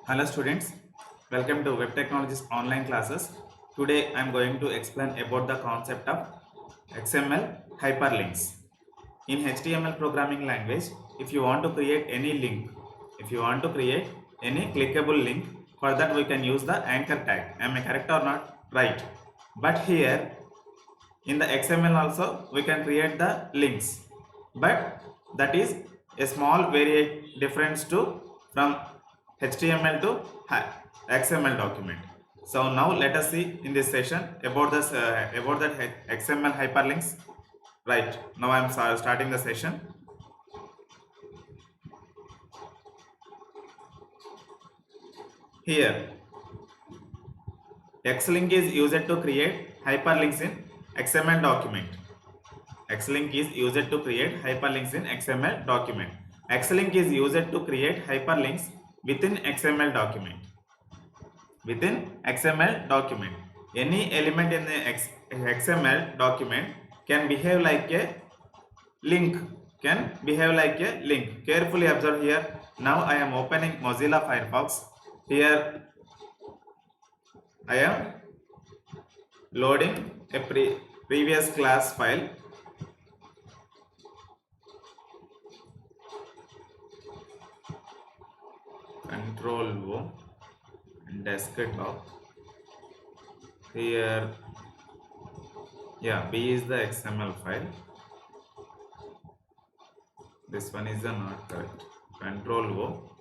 Hello students, welcome to Web Technologies online classes. Today I am going to explain about the concept of XML hyperlinks. In HTML programming language, if you want to create any link, if you want to create any clickable link, for that we can use the anchor tag. Am I correct or not? Right. But here in the XML also we can create the links, but that is a small difference to from HTML to XML document. So now let us see in this session about this about that XML hyperlinks. Right, now I am starting the session. Here Xlink is used to create hyperlinks in XML document. Xlink is used to create hyperlinks in XML document. Xlink is used to create hyperlinks within XML document. Within XML document, any element in the XML document can behave like a link. Carefully observe here. Now I am opening Mozilla Firefox. Here I am loading a previous class file. Control O and desktop. Here, B is the XML file. This one is not correct. Control O.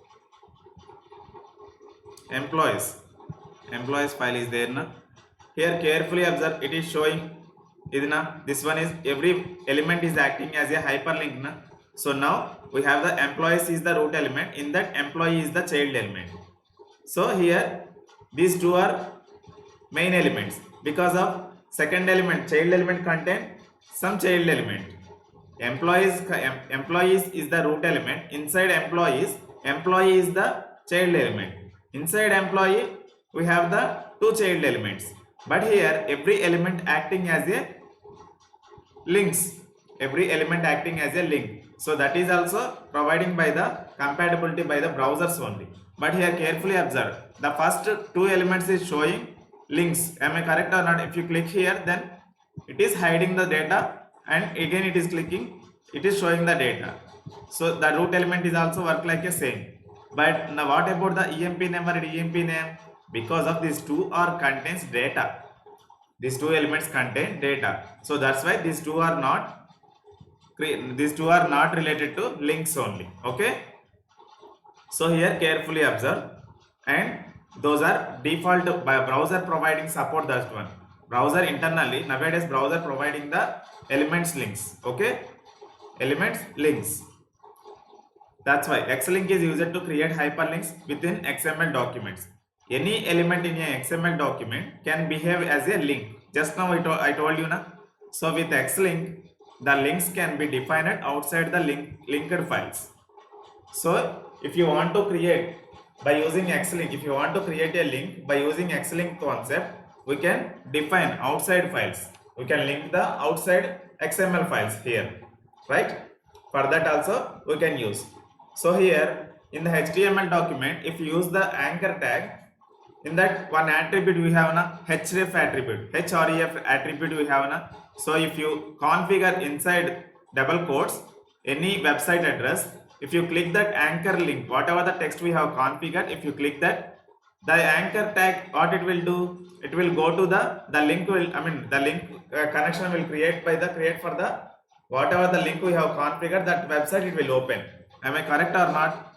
Employees file is there na. Here carefully observe, it is showing this one is every element is acting as a hyperlink na. So now we have the employees is the root element, in that employee is the child element. So here these two are main elements, because of second element child element contain some child element. Employees is the root element, inside employee is the child element. Inside employee we have the two child elements, but here every element acting as a links, so that is also providing by the compatibility by the browsers only. But here carefully observe, the first two elements is showing links. Am I correct or not? If you click here, then it is hiding the data, and again it is clicking, it is showing the data. So the root element is also work like a same. But now what about the EMP name or EMP name? Because of these two are contains data. These two elements contain data. So that's why these two are not related to links only. Okay. So here carefully observe, and those are default by browser providing support. That one browser internally nowadays browser providing the elements links. Okay, elements links. That's why Xlink is used to create hyperlinks within XML documents. Any element in a XML document can behave as a link. Just now I told you na. So with Xlink, the links can be defined outside the linked files. So if you want to create by using Xlink, if you want to create a link by using Xlink concept, we can define outside files. We can link the outside XML files here, right? For that also we can use. So here in the HTML document, if you use the anchor tag, in that one attribute we have a href attribute, href attribute we have a. So if you configure inside double quotes any website address, if you click that anchor link, whatever the text we have configured, if you click that, the anchor tag, what it will do, it will go to the link will, the link connection will create for the whatever the link we have configured, that website it will open. Am I correct or not?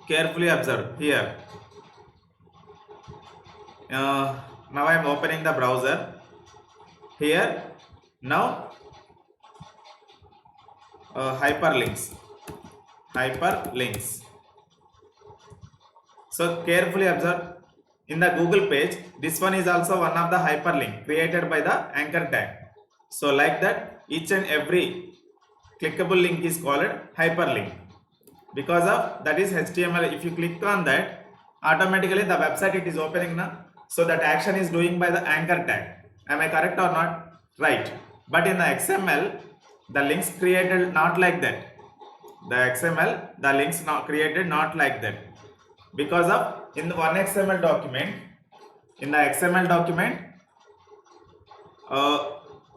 Carefully observe here. Now I am opening the browser. Here now hyperlinks. So carefully observe, in the Google page, this one is also one of the hyperlink created by the anchor tag. So like that, each and every clickable link is called hyperlink. Because of that is HTML, if you click on that, automatically the website it is opening now. So that action is doing by the anchor tag. Am I correct or not? Right. But in the XML, the links created not like that. The XML, the links not created not like that. because of in the one XML document, in the XML document,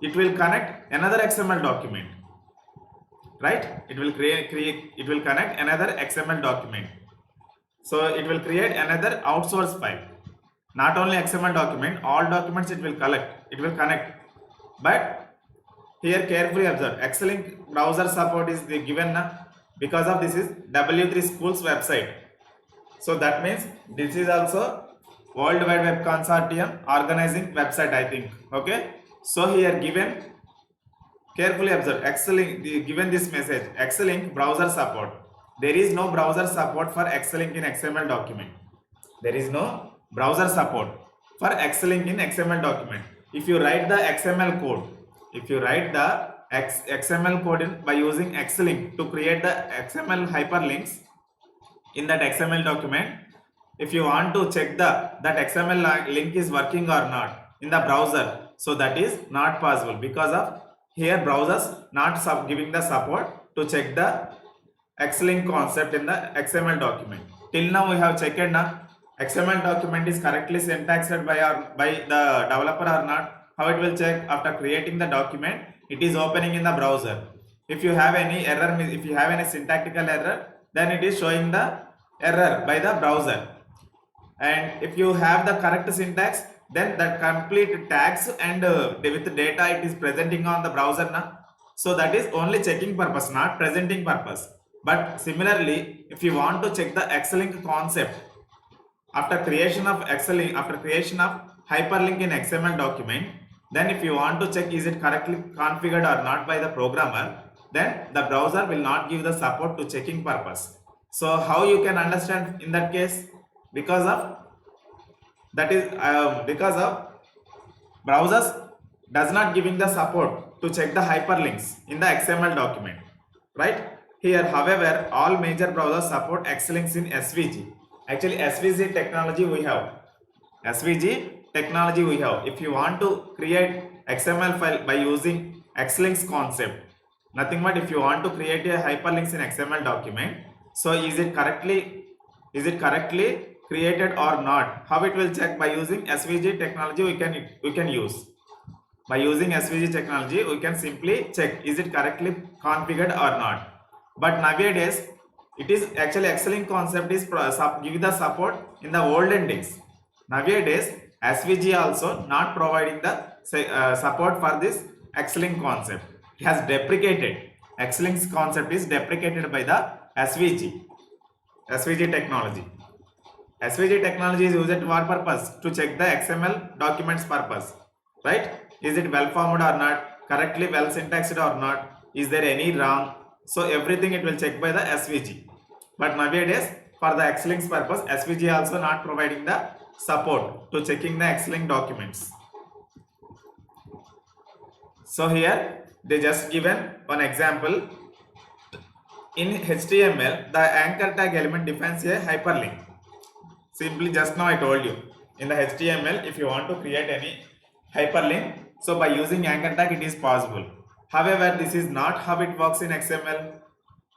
it will connect another XML document, right? It will it will connect another XML document. So it will create another outsource file. Not only XML document, all documents it will connect. But here carefully observe, Xlink browser support is the given because of this is W3 Schools website. So that means this is also World Wide Web Consortium organizing website, I think. Okay. So here given, carefully observe, Xlink given this message, Xlink browser support. There is no browser support for Xlink in XML document. There is no browser support for Xlink in XML document. If you write the XML code, if you write the XML code by using Xlink to create the XML hyperlinks in that XML document, if you want to check that XML link is working or not in the browser, so that is not possible because of here browsers not giving the support to check the Xlink concept in the XML document. Till now we have checked XML document is correctly syntaxed by the developer or not. How it will check? After creating the document, it is opening in the browser. If you have any error, if you have any syntactical error, then it is showing the error by the browser. And if you have the correct syntax, then that complete tags and with data it is presenting on the browser now. So that is only checking purpose, not presenting purpose. But similarly, if you want to check the Xlink concept after creation of Xlink, after creation of hyperlink in XML document, then if you want to check is it correctly configured or not by the programmer, then the browser will not give the support to checking purpose. So how you can understand in that case? Because of browsers does not giving the support to check the hyperlinks in the XML document, right? Here, however, all major browsers support Xlinks in SVG. Actually, SVG technology we have. SVG technology we have. If you want to create XML file by using Xlinks concept, nothing but if you want to create a hyperlinks in XML document, so is it correctly created or not? How it will check? By using SVG technology we can use. By using SVG technology we can simply check is it correctly configured or not. But nowadays it is actually Xlink concept is give the support in the olden days. Nowadays SVG also not providing the support for this Xlink concept. It has deprecated. Xlink's concept is deprecated by the SVG technology. SVG technology is used for what purpose? To check the XML documents purpose, right? Is it well formed or not? Correctly well syntaxed or not? Is there any wrong? So everything it will check by the SVG. But nowadays for the Xlink's purpose, SVG also not providing the support to checking the Xlink documents. So here they just given one example. In HTML, the anchor tag element defines a hyperlink. Simply just now I told you, in the HTML, if you want to create any hyperlink, so by using anchor tag it is possible. However, this is not how it works in XML.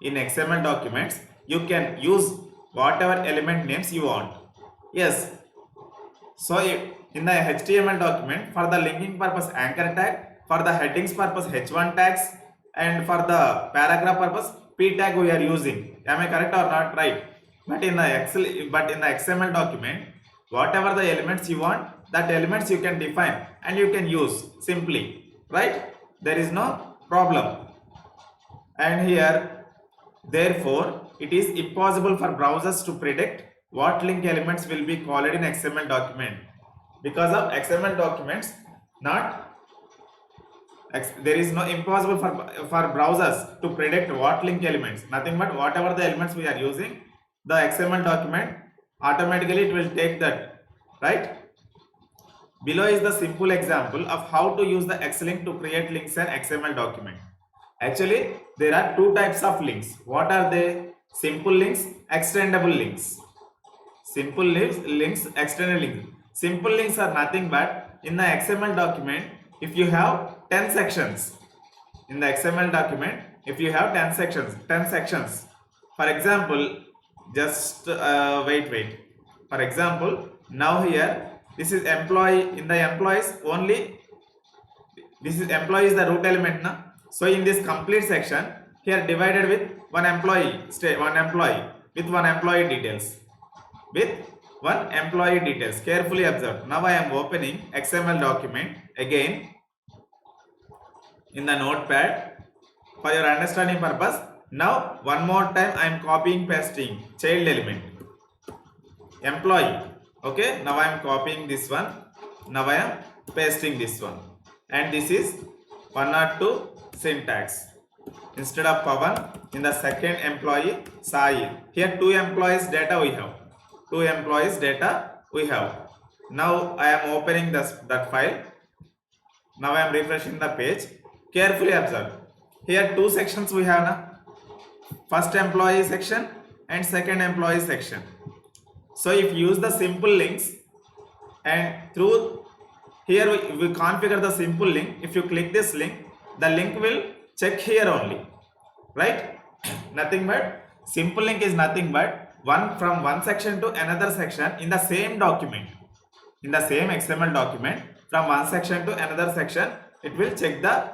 In XML documents, you can use whatever element names you want. Yes. So in the HTML document, for the linking purpose anchor tag, for the headings purpose h1 tags, and for the paragraph purpose p tag we are using. Am I correct or not? Right. But in the XML document, whatever the elements you want, that elements you can define and you can use simply, right? There is no problem. And here, therefore, it is impossible for browsers to predict what link elements will be called in XML document. Because of XML documents, there is no impossible for browsers to predict what link elements. Nothing but whatever the elements we are using, the XML document automatically it will take that, right? Below is the simple example of how to use the Xlink to create links in XML document. Actually, there are two types of links. What are they? Simple links, extendable links. Simple links, extended links. Simple links are nothing but in the XML document, if you have 10 sections. In the XML document, if you have 10 sections. For example, just wait. For example, now here this is employee. In the employees only, this is employee is the root element na. So in this complete section here divided with one employee, one employee with one employee details, with one employee details. Carefully observe. Now I am opening XML document again in the notepad for your understanding purpose. Now one more time I am copying pasting child element employee. Okay, now I am copying this one. Now I am pasting this one, and this is 102 syntax. Instead of Pavan, in the second employee Sai. Here two employees data we have. Two employees data we have. Now I am opening that file. Now I am refreshing the page. Carefully observe. Here two sections we have na. First employee section and second employee section. So if you use the simple links, and through here we configure the simple link. If you click this link, the link will check here only, right? Nothing but simple link is nothing but one from one section to another section in the same document, in the same XML document. From one section to another section, it will check the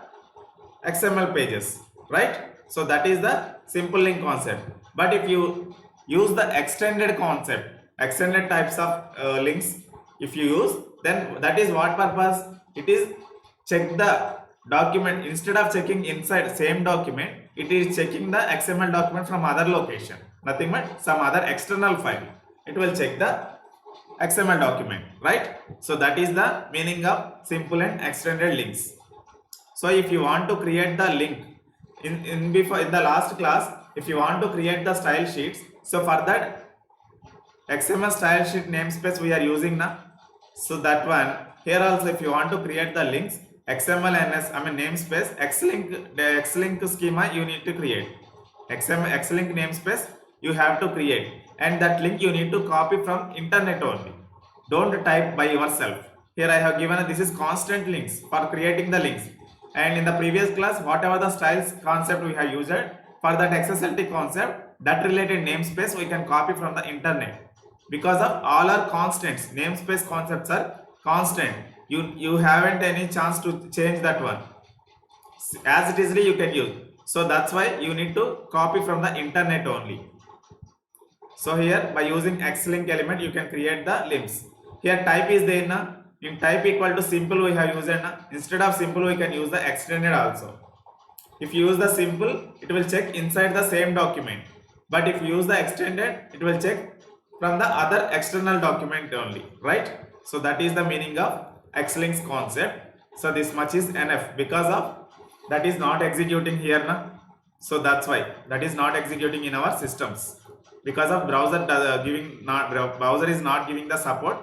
XML pages, right? So that is the simple link concept. But if you use the extended concept, extended types of links, if you use, then that is what purpose? It is check the document. Instead of checking inside same document, it is checking the XML document from other location, nothing but some other external file. It will check the XML document, right? So that is the meaning of simple and extended links. So if you want to create the link in the last class, if you want to create the style sheets, so for that XML style sheet namespace we are using now. So that one here also, if you want to create the links, XML namespace Xlink schema you need to create. Xlink namespace you have to create, and that link you need to copy from internet only. Don't type by yourself. Here I have given this is constant links for creating the links, and in the previous class whatever the styles concept we have used for that XSLT concept, that related namespace we can copy from the internet. Because of all are constants, namespace concepts are constant. You haven't any chance to change that one. As it is you can use. So that's why you need to copy from the internet only. So here by using Xlink element you can create the links. Here type is there na. In type equal to simple we have used na. Instead of simple we can use the extended also. If you use the simple, it will check inside the same document. But if you use the extended, it will check from the other external document only, right? So that is the meaning of Xlink's concept. So this much is enough, because of that is not executing here na. So that's why that is not executing in our systems, because of browser browser is not giving the support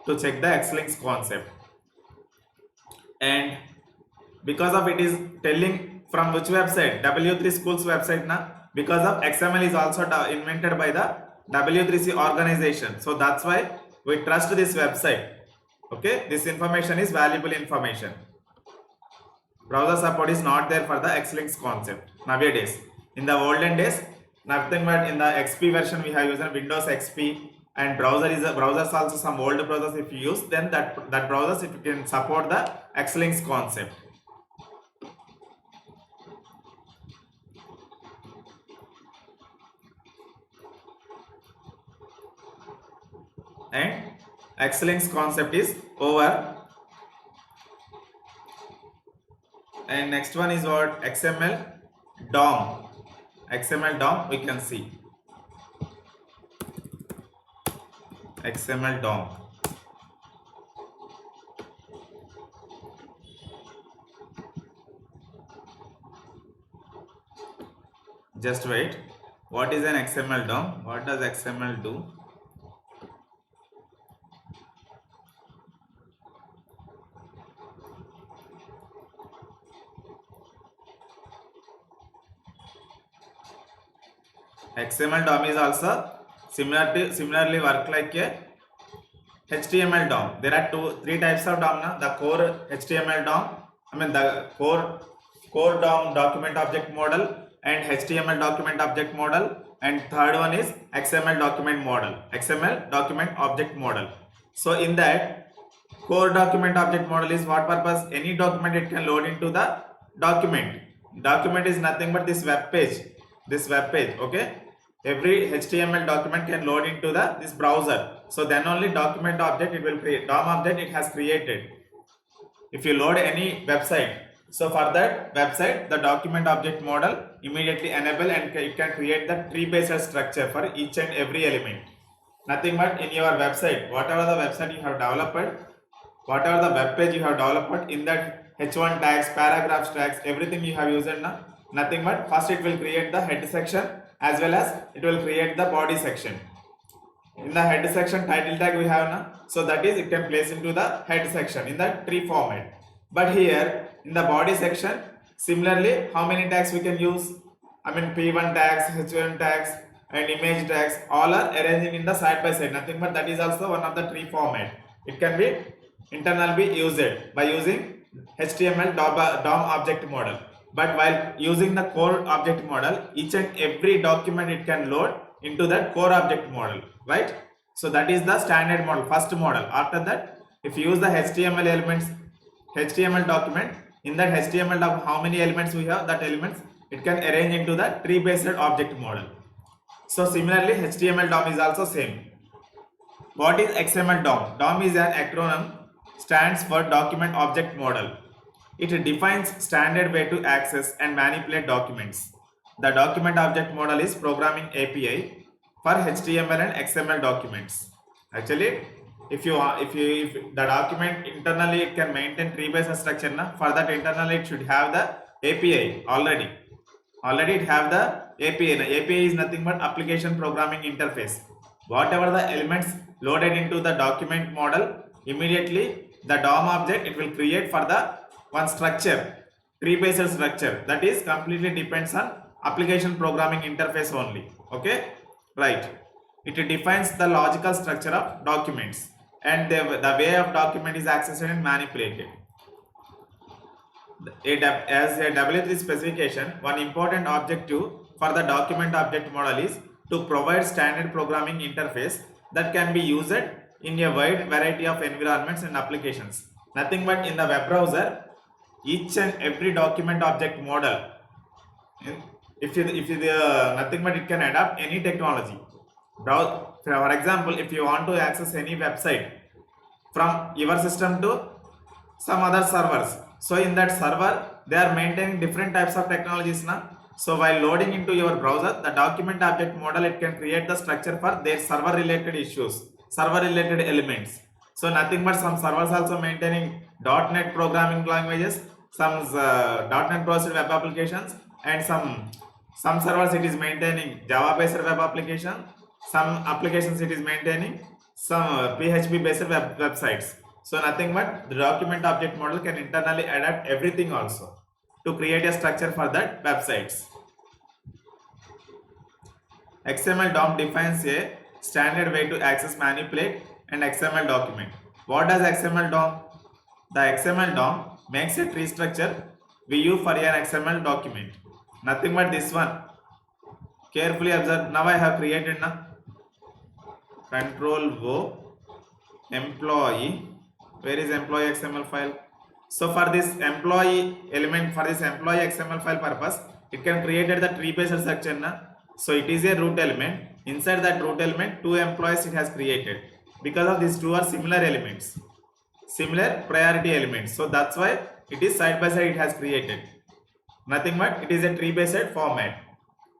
to check the Xlink's concept, and because of it is telling from which website, W3 Schools website na. Because of XML is also invented by the W3C organization. So that's why we trust this website. Okay, this information is valuable information. Browser support is not there for the Xlink's concept nowadays. In the olden days, nothing but in the XP version we have used Windows XP, and browsers also some old browsers if you use, then that browsers it can support the Xlink's concept. And Xlink's concept is over. And next one is what? XML DOM. XML DOM we can see. XML DOM. Just wait. What is an XML DOM? What does XML do? XML DOM is also similarly work like a HTML DOM. There are three types of DOM now. The core HTML DOM, the core DOM document object model, and HTML document object model, and third one is XML document model, XML document object model. So in that, core document object model is what purpose? Any document it can load into the document. Document is nothing but this web page, okay? Every HTML document can load into this browser. So then only document object it will create, DOM object it has created. If you load any website, so for that website, the document object model immediately enable and it can create the tree based structure for each and every element. Nothing but in your website, whatever the website you have developed, whatever the web page you have developed, in that H1 tags, paragraphs tags, everything you have used now, nothing but first it will create the head section as well as it will create the body section. In the head section title tag we have now, so that is it can place into the head section in the tree format. But here in the body section, similarly, how many tags we can use? I mean P1 tags, H1 tags and image tags, all are arranging in the side by side, nothing but that is also one of the tree format. It can be internally be used by using HTML DOM object model. But while using the core object model, each and every document it can load into that core object model, right? So that is the standard model, first model. After that, if you use the HTML elements, HTML document, in that HTML document, how many elements we have, that elements it can arrange into the tree based object model. So similarly, HTML DOM is also same. What is XML DOM? DOM is an acronym, stands for document object model. It defines standard way to access and manipulate documents. The document object model is programming API for HTML and XML documents. Actually, if the document internally it can maintain tree based structure, for that internally it should have the API already. Already it have the API. The API is nothing but application programming interface. Whatever the elements loaded into the document model, immediately the DOM object it will create for the one structure, tree based structure, that is completely depends on application programming interface only. Okay, right? It defines the logical structure of documents and the way of document is accessed and manipulated. As a W3 specification, one important objective for the document object model is to provide standard programming interface that can be used in a wide variety of environments and applications. Nothing but in the web browser, each and every document object model, nothing but it can adapt any technology. For example, if you want to access any website from your system to some other servers, so in that server they are maintaining different types of technologies now. So while loading into your browser, the document object model it can create the structure for their server related issues, server related elements. So nothing but some servers also maintaining .NET programming languages, some .NET browser web applications, and some servers it is maintaining Java based web application, some applications it is maintaining some PHP based websites. So nothing but the document object model can internally adapt everything also to create a structure for that websites. XML DOM defines a standard way to access, manipulate an XML document. What does XML DOM? The XML DOM makes a tree structure we use for an XML document. Nothing but this one. Carefully observe. Now I have created Control O employee. Where is employee XML file? So for this employee element, for this employee XML file purpose, it can create the tree based structure. So it is a root element. Inside that root element, 2 employees it has created. Because of these 2 are similar elements, similar priority elements. So that's why it is side by side it has created. Nothing but it is a tree based format.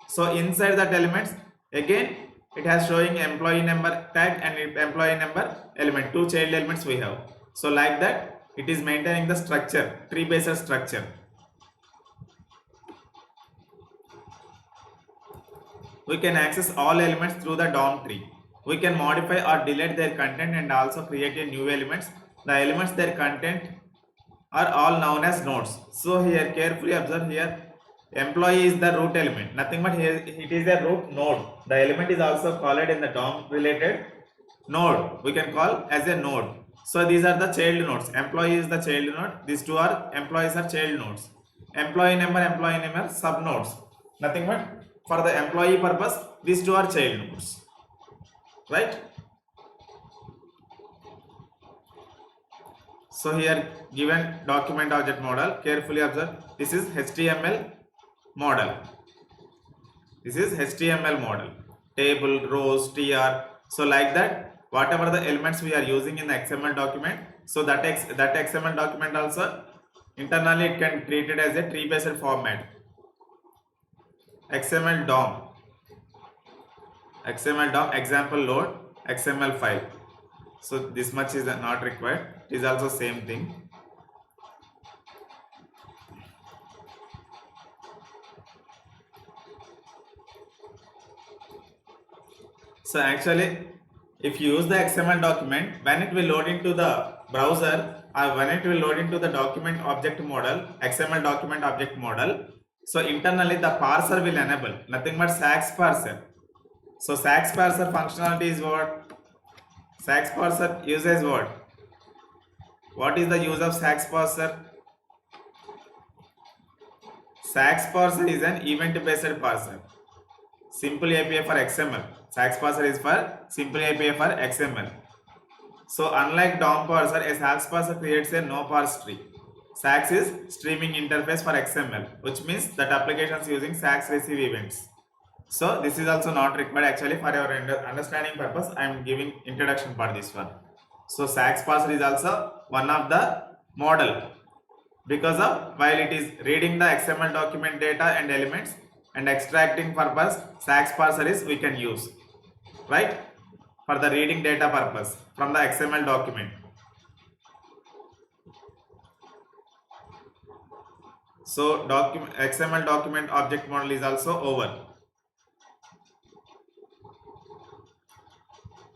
So inside that elements, again it has showing employee number tag and employee number element, 2 child elements we have. So like that it is maintaining the structure, tree based structure. We can access all elements through the DOM tree. We can modify or delete their content and also create a new elements. The elements, their content are all known as nodes. So here carefully observe here, employee is the root element. Nothing but here it is a root node. The element is also called in the DOM related node. We can call as a node. So these are the child nodes. Employee is the child node. These 2 are employees are child nodes. Employee number sub nodes. Nothing but for the employee purpose, these two are child nodes, right? So here given document object model, carefully observe, this is HTML model. This is HTML model, table, rows, tr. So like that, whatever the elements we are using in the XML document, so that XML document also internally it can treat it as a tree based format. XML DOM, example load, XML file. So this much is not required. It is also same thing. So actually, if you use the XML document, when it will load into the browser or when it will load into the document object model, XML document object model, so internally the parser will enable nothing but SAX parser. So SAX parser functionality is what? SAX parser uses what? What is the use of SAX parser? SAX parser is an event based parser. Simple API for XML. SAX parser is for simple API for XML. So unlike DOM parser, a SAX parser creates a no parse tree. SAX is streaming interface for XML, which means that applications using SAX receive events. So this is also not required. Actually, for your understanding purpose, I am giving introduction for this one. So SAX parser is also one of the model, because of while it is reading the XML document data and elements and extracting purpose, SAX parser is we can use, right, for the reading data purpose from the XML document. So XML document object model is also over.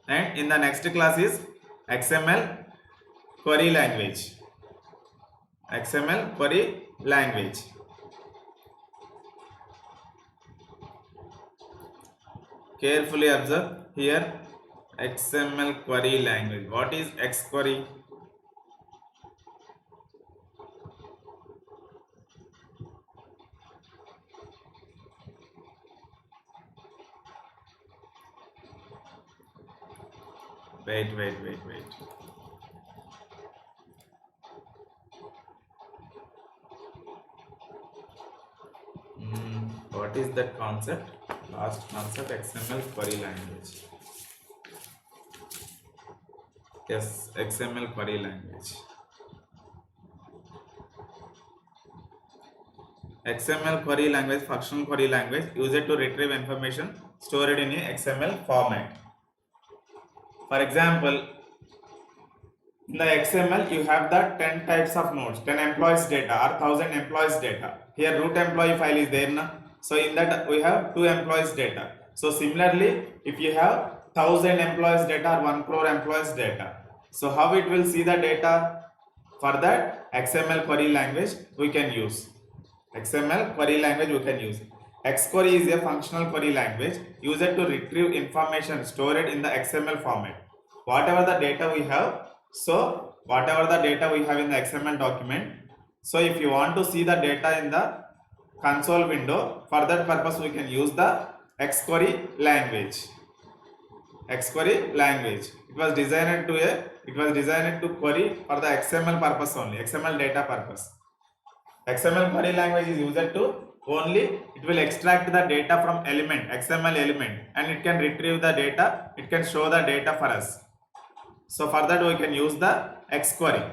And in the next class is XML query language. XML query language. Carefully observe here, XML query language. What is XQuery? Wait. What is that concept? Last concept, XML query language. Yes, XML query language. XML query language, functional query language, used to retrieve information stored in a XML format. For example, in the XML, you have the 10 types of nodes, 10 employees data or 1000 employees data. Here root employee file is there na? So in that we have 2 employees data. So similarly, if you have 1000 employees data or 1 crore employees data, so how it will see the data? For that, XML query language we can use. XML query language we can use. XQuery is a functional query language used to retrieve information stored in the XML format. Whatever the data we have, so whatever the data we have in the XML document, so if you want to see the data in the console window, for that purpose we can use the XQuery language. XQuery language. It was designed to query for the XML purpose only, XML data purpose. XML query language is used to only, it will extract the data from element, XML element, and it can retrieve the data, it can show the data for us. So for that we can use the XQuery.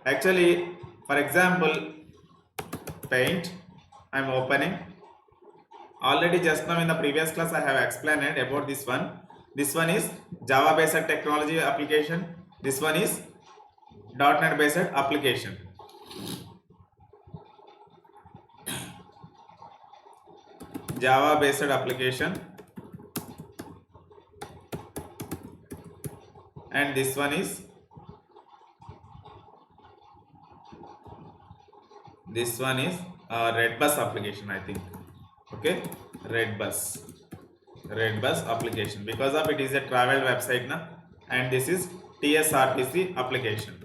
Actually, for example, Paint, I am opening. Already just now in the previous class I have explained about this one. This one is Java based technology application. This one is .NET based application. Java based application, and this one is Redbus application, I think. Okay, Redbus application, because of it is a travel website na, and this is TSRTC application.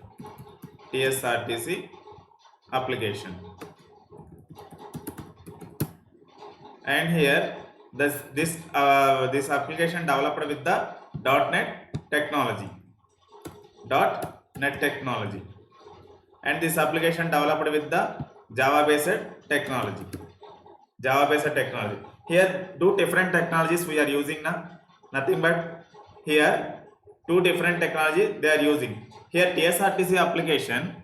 and here this application developed with the .NET technology, .NET technology, and this application developed with the Java based technology, Here two different technologies we are using now, nothing but here two different technologies they are using. Here TSRTC application,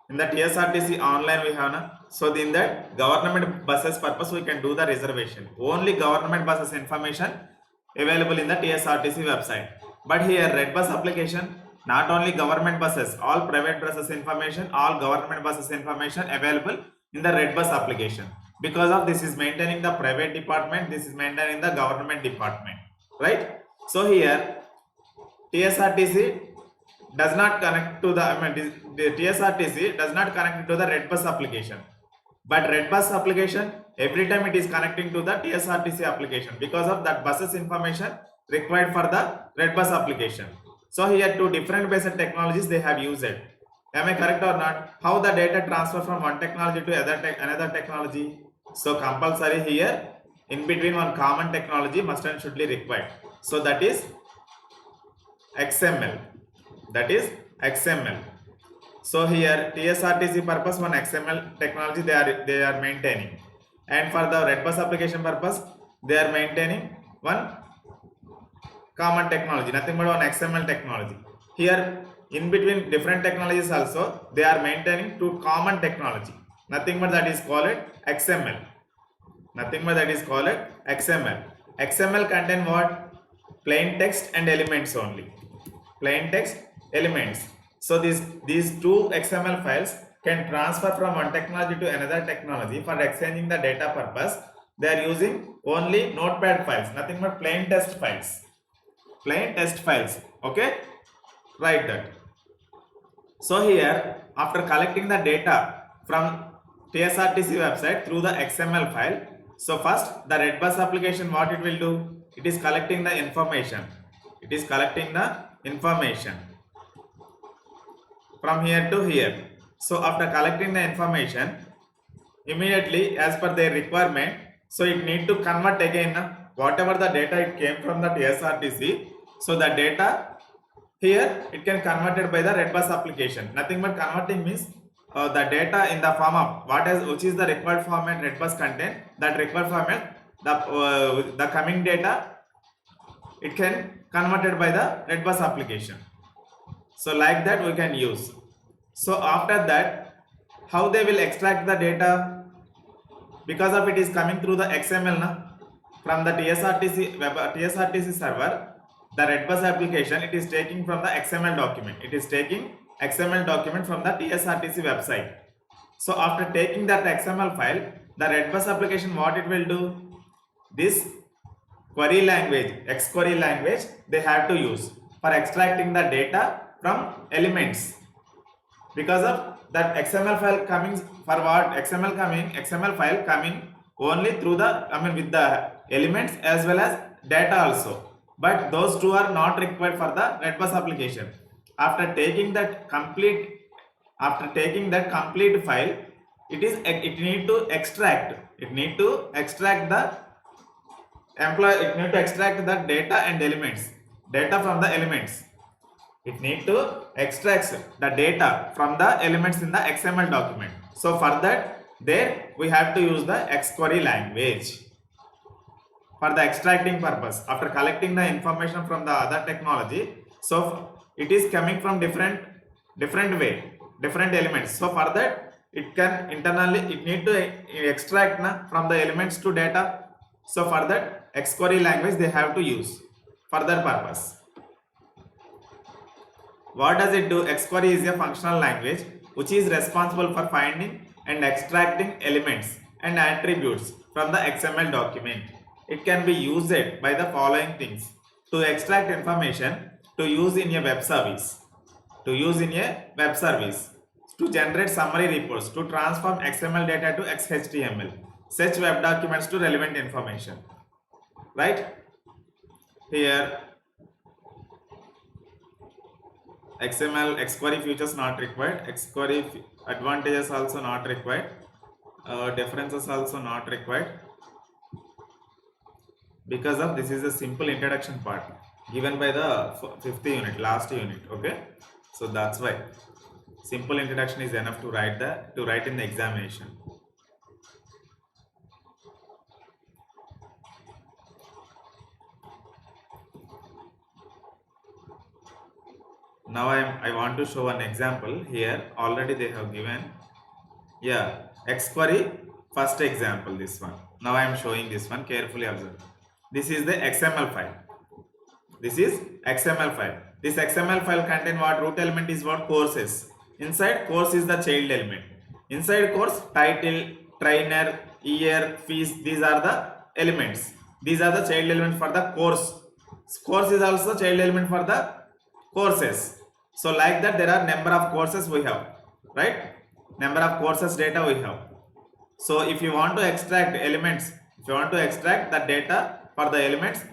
in the TSRTC online we have na, so in that government buses purpose we can do the reservation. Only government buses information available in the TSRTC website. But here Red Bus application, not only government buses, all private buses information, all government buses information available in the Red Bus application. Because of this is maintaining the private department, this is maintaining the government department, right? So here TSRTC does not connect to the, the TSRTC does not connect to the Red Bus application, but Red Bus application every time it is connecting to the TSRTC application because of that buses information required for the Red Bus application. So here two different basic technologies they have used. Am I correct or not? How the data transfer from one technology to another technology? So compulsory here in between one common technology must and should be required. So that is XML. So here TSRTC purpose one XML technology they are maintaining, and for the Red Bus application purpose they are maintaining one common technology, nothing but one XML technology. Here in between different technologies also they are maintaining two common technology, nothing but that is called XML. XML contain what? Plain text and elements only. So these two XML files can transfer from one technology to another technology. For exchanging the data purpose they are using only notepad files, nothing but plain text files. Okay, write that. So here after collecting the data from TSRTC website through the XML file, so first the Red Bus application what it will do? It is collecting the information. From here to here. So after collecting the information, immediately as per their requirement, so it need to convert again whatever the data it came from the TSRTC. So the data here it can converted by the Red Bus application. Nothing but converting means the data in the form of which is the required format Red Bus content. That required format, the coming data it can converted by the Red Bus application. So like that we can use. So after that, how they will extract the data? Because of it is coming through the XML from the TSRTC server. The Red Bus application it is taking from the XML document. It is taking XML document from the TSRTC website. So after taking that XML file, the Red Bus application what it will do? This query language, XQuery language they have to use for extracting the data from elements. Because of that XML file coming for what? XML file coming only through the with the elements as well as data also. But those two are not required for the Red Bus application. After taking that complete file, it need to extract the data and elements, from the elements. It need to extract the data from the elements in the XML document. So for that, there we have to use the XQuery language for the extracting purpose. After collecting the information from the other technology, so it is coming from different elements. So for that, it can internally need to extract from the elements to data. So for that, XQuery language they have to use for that purpose. What does it do? XQuery is a functional language which is responsible for finding and extracting elements and attributes from the XML document. It can be used by the following things: to extract information, to use in a web service, to generate summary reports, to transform XML data to XHTML, search web documents to relevant information. Right? Here XML XQuery features not required, XQuery advantages also not required. Differences also not required because of this is a simple introduction part given by the fifth unit, last unit. Okay, so that's why simple introduction is enough to write in the examination. Now I want to show an example here. Already they have given, yeah, X query first example, this one. Now I am showing this one, carefully observe. This is the XML file. This is XML file. This XML file contain what? Root element is what? Courses. Inside course is the child element. Inside course, title, trainer, year, fees, these are the elements. These are the child elements for the course. Course is also child element for the courses. So like that there are number of courses we have, right? Number of courses data we have. So if you want to extract elements, if you want to extract the data for the elements,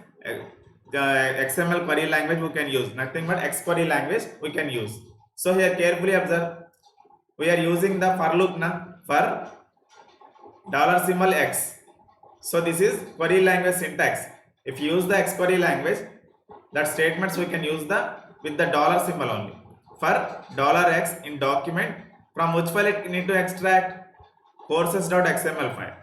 the XML query language we can use, nothing but X query language we can use. So here carefully observe, we are using the for loop now for $symbol X. So this is query language syntax. If you use the X query language, that statements we can use the with the $symbol only. For $X in document, from which file it need to extract? Courses.xml file.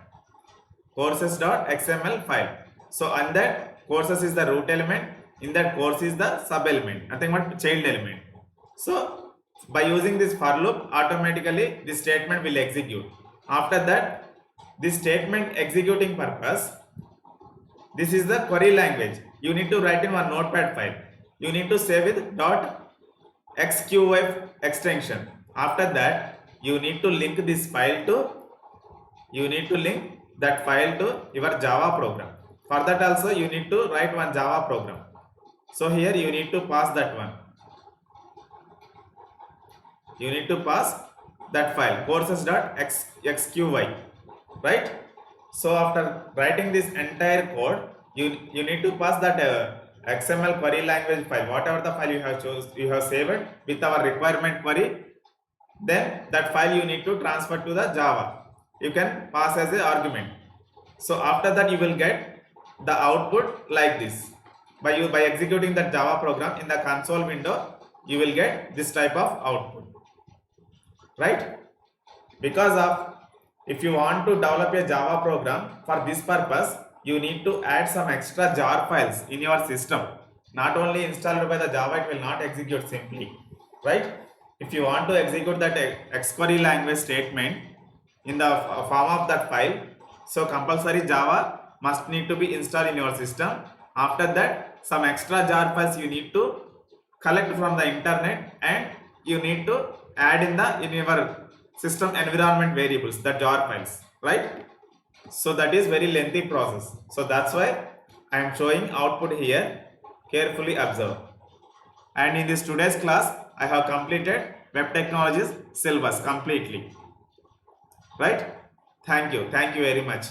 Courses.xml file. So on that courses is the root element, in that course is the sub element, nothing but child element. So by using this for loop, automatically this statement will execute. After that, this statement executing purpose, this is the query language. You need to write in one notepad file. You need to save with .xqf extension. After that, you need to link this file to, you need to link that file to your Java program. For that also you need to write one Java program. So here you need to pass that one. You need to pass that file courses.xqy, right? So after writing this entire code, you need to pass that XML query language file, whatever the file you have saved with our requirement query. Then that file you need to transfer to the Java. You can pass as an argument. So after that you will get the output like this. By executing that Java program in the console window, you will get this type of output, right? Because of, if you want to develop a Java program for this purpose, you need to add some extra jar files in your system. Not only installed by the Java, it will not execute simply, right? If you want to execute that XQuery language statement in the form of that file, so compulsory Java must need to be installed in your system. After that, some extra jar files you need to collect from the internet and you need to add in your system environment variables, the jar files, right? So that is very lengthy process. So that's why I am showing output here. Carefully observe. And in this today's class, I have completed web technologies syllabus completely, right? Thank you very much.